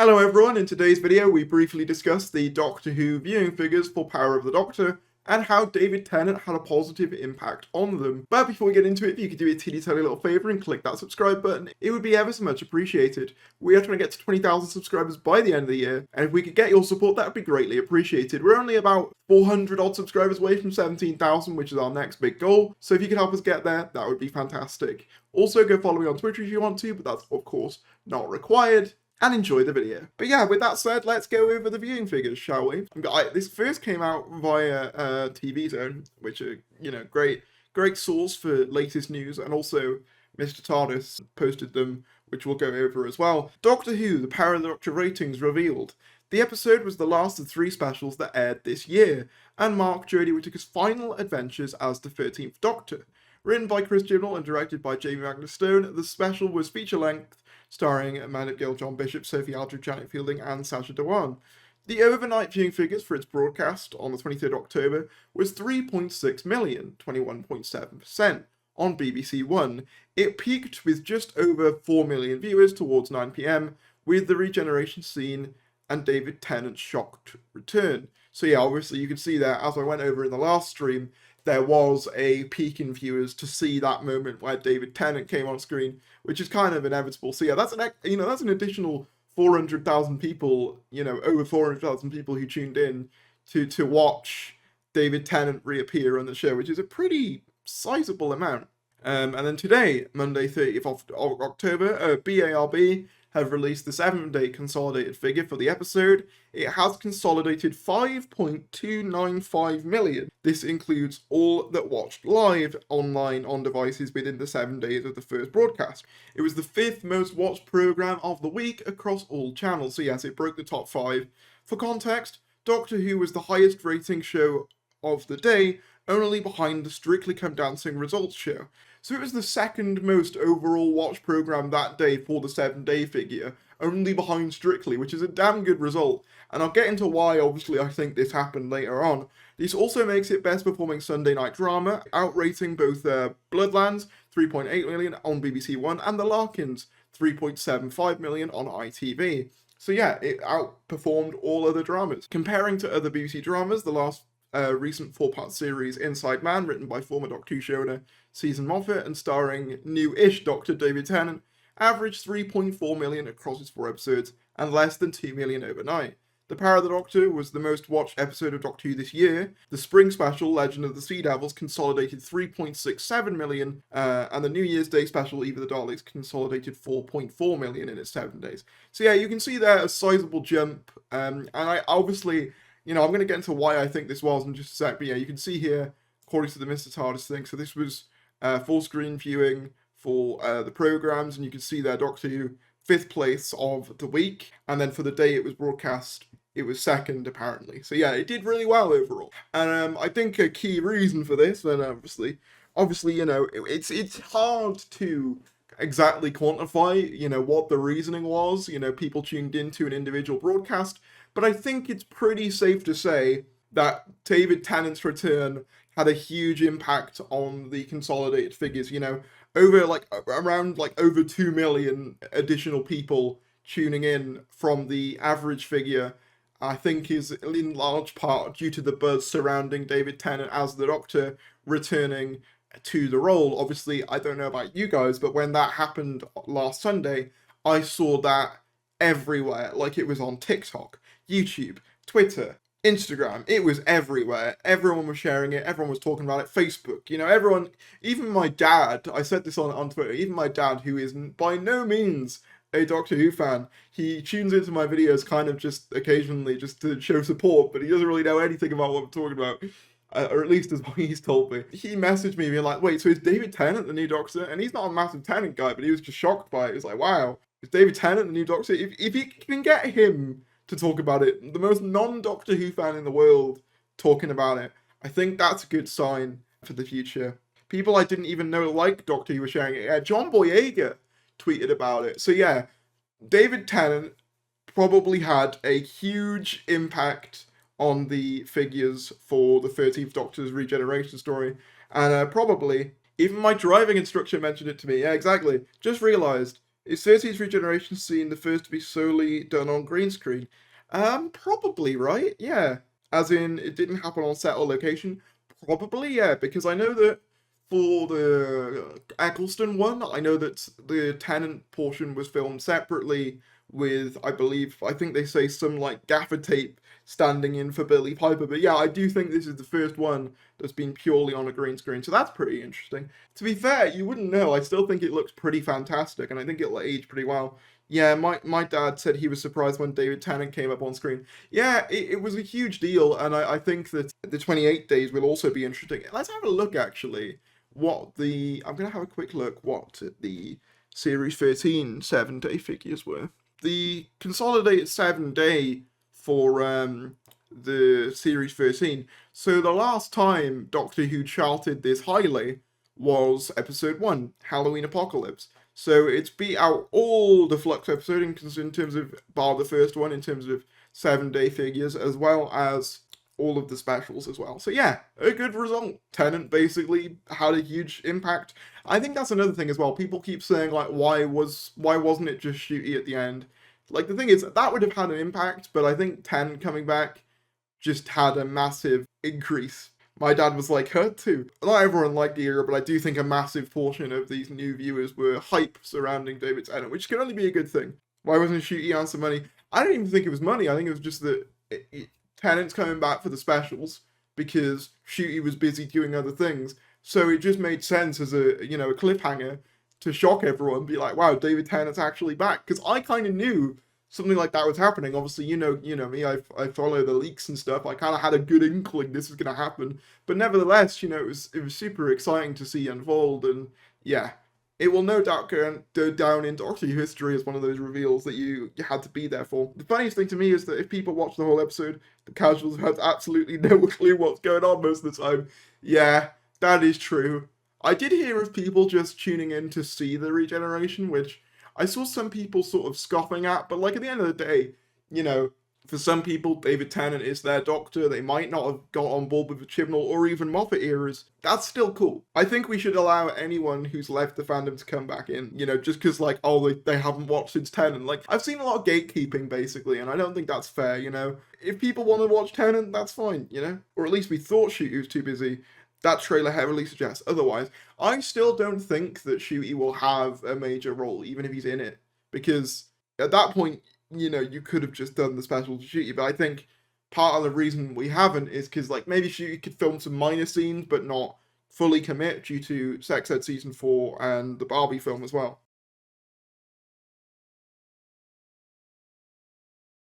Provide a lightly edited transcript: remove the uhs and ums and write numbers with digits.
Hello everyone, in today's video we briefly discuss the Doctor Who viewing figures for Power of the Doctor and how David Tennant had a positive impact on them. But before we get into it, if you could do a teeny tiny little favour and click that subscribe button, it would be ever so much appreciated. We are trying to get to 20,000 subscribers by the end of the year, and if we could get your support, that would be greatly appreciated. We're only about 400 odd subscribers away from 17,000, which is our next big goal, so if you could help us get there, that would be fantastic. Also, go follow me on Twitter if you want to, but that's of course not required. And enjoy the video. But yeah, with that said, let's go over the viewing figures, shall we? This first came out via TV Zone, which are, great source for latest news, and also Mr. TARDIS posted them, which we'll go over as well. Doctor Who, the Power of the Doctor ratings revealed. The episode was the last of 3 specials that aired this year, and marked Jodie Whittaker's final adventures as the 13th Doctor. Written by Chris Chibnall and directed by Jamie Magnus Stone, the special was feature-length, starring Amanda Gill, John Bishop, Sophie Aldred, Janet Fielding, and Sacha Dhawan. The overnight viewing figures for its broadcast on the 23rd October was 3.6 million, 21.7%, on BBC One. It peaked with just over 4 million viewers towards 9 PM, with the regeneration scene and David Tennant's shocked return. So yeah, obviously you can see there, as I went over in the last stream, there was a peak in viewers to see that moment where David Tennant came on screen, which is kind of inevitable. So yeah, that's an additional 400,000 people, over 400,000 people who tuned in to watch David Tennant reappear on the show, which is a pretty sizable amount. And then today, Monday 30th of October, BARB have released the 7-day consolidated figure for the episode. It has consolidated 5.295 million. This includes all that watched live online on devices within the 7 days of the first broadcast. It was the 5th most watched programme of the week across all channels, so yes, it broke the top 5. For context, Doctor Who was the highest rating show of the day, only behind the Strictly Come Dancing results show. So it was the 2nd most overall watched programme that day for the 7-day figure, only behind Strictly, which is a damn good result. And I'll get into why, obviously, I think this happened later on. This also makes it best performing Sunday night drama, outrating both Bloodlands, 3.8 million on BBC One, and The Larkins, 3.75 million on ITV. So yeah, it outperformed all other dramas. Comparing to other BBC dramas, the last recent 4-part series Inside Man, written by former Doctor Who showrunner Susan Moffat and starring new-ish Doctor David Tennant, averaged 3.4 million across its 4 episodes and less than 2 million overnight. The Power of the Doctor was the most watched episode of Doctor Who this year. The spring special, Legend of the Sea Devils, consolidated 3.67 million, and the New Year's Day special, Eve of the Daleks, consolidated 4.4 million in its 7 days. So yeah, you can see there a sizable jump, and I obviously, I'm going to get into why I think this was in just a sec, but yeah, you can see here, according to the Mr. TARDIS thing, so this was full screen viewing for the programmes, and you can see there Doctor Who 5th place of the week, and then for the day it was broadcast, it was 2nd apparently. So yeah, it did really well overall. And I think a key reason for this, and obviously, it's hard to exactly quantify, what the reasoning was, people tuned into an individual broadcast, but I think it's pretty safe to say that David Tennant's return had a huge impact on the consolidated figures, over 2 million additional people tuning in from the average figure, I think is in large part due to the buzz surrounding David Tennant as the Doctor returning to the role. Obviously, I don't know about you guys, but when that happened last Sunday, I saw that everywhere. Like, it was on TikTok, YouTube, Twitter, Instagram. It was everywhere. Everyone was sharing it. Everyone was talking about it. Facebook, everyone, even my dad, I said this on Twitter, even my dad, who is by no means a Doctor Who fan, he tunes into my videos kind of just occasionally just to show support, but he doesn't really know anything about what I'm talking about. Or at least as what he's told me. He messaged me being like, wait, so is David Tennant the new Doctor? And he's not a massive Tennant guy, but he was just shocked by it. He was like, wow, is David Tennant the new Doctor? If you can get him to talk about it, the most non-Doctor Who fan in the world talking about it, I think that's a good sign for the future. People I didn't even know like Doctor Who were sharing it. Yeah, John Boyega tweeted about it. So yeah, David Tennant probably had a huge impact on the figures for the 13th Doctor's regeneration story, and probably even my driving instructor mentioned it to me. Yeah, exactly. Just realised Is 30th regeneration scene the first to be solely done on green screen? Probably, right? Yeah. As in, it didn't happen on set or location? Probably, yeah, because I know that for the Eccleston one, I know that the Tennant portion was filmed separately with, I think they say some like gaffer tape standing in for Billy Piper. But yeah, I do think this is the first one that's been purely on a green screen, so that's pretty interesting. To be fair, you wouldn't know. I still think it looks pretty fantastic, and I think it'll age pretty well. Yeah, my dad said he was surprised when David Tennant came up on screen. Yeah, it was a huge deal, and I think that the 28 days will also be interesting. Let's have a look, actually, I'm going to have a quick look what the Series 13 7-day figures were. The consolidated 7-day for the Series 13. So the last time Doctor Who charted this highly was episode 1, Halloween Apocalypse. So it's beat out all the Flux episode in terms of, bar the first one, in terms of 7-day figures, as well as all of the specials as well. So yeah, a good result. Tennant basically had a huge impact. I think that's another thing as well. People keep saying like, why wasn't it just Shooty at the end? Like the thing is, that would have had an impact, but I think Tennant coming back just had a massive increase. My dad was like, her too. Not everyone liked the era, but I do think a massive portion of these new viewers were hype surrounding David Tennant, which can only be a good thing. Why wasn't Shooty on some money? I don't even think it was money. I think it was just that Tennant's coming back for the specials because Shooty was busy doing other things. So it just made sense as a cliffhanger to shock everyone, be like, wow, David Tennant's actually back. Because I kind of knew something like that was happening. Obviously, you know me, I follow the leaks and stuff. I kind of had a good inkling this was going to happen. But nevertheless, it was super exciting to see unfold. And yeah, it will no doubt go down in Doctor Who history as one of those reveals that you had to be there for. The funniest thing to me is that if people watch the whole episode, the casuals have absolutely no clue what's going on most of the time. Yeah, that is true. I did hear of people just tuning in to see the regeneration, which I saw some people sort of scoffing at, but like at the end of the day, for some people, David Tennant is their Doctor. They might not have got on board with the Chibnall or even Moffat eras. That's still cool. I think we should allow anyone who's left the fandom to come back in, just because, like, oh, they haven't watched since Tennant. Like, I've seen a lot of gatekeeping, basically, and I don't think that's fair, If people want to watch Tennant, that's fine, Or at least we thought Shooty was too busy. That trailer heavily suggests otherwise. I still don't think that Shooty will have a major role, even if he's in it. Because at that point, you could have just done the special to Shooty, but I think part of the reason we haven't is because, like, maybe Shooty could film some minor scenes, but not fully commit due to Sex Ed Season 4 and the Barbie film as well.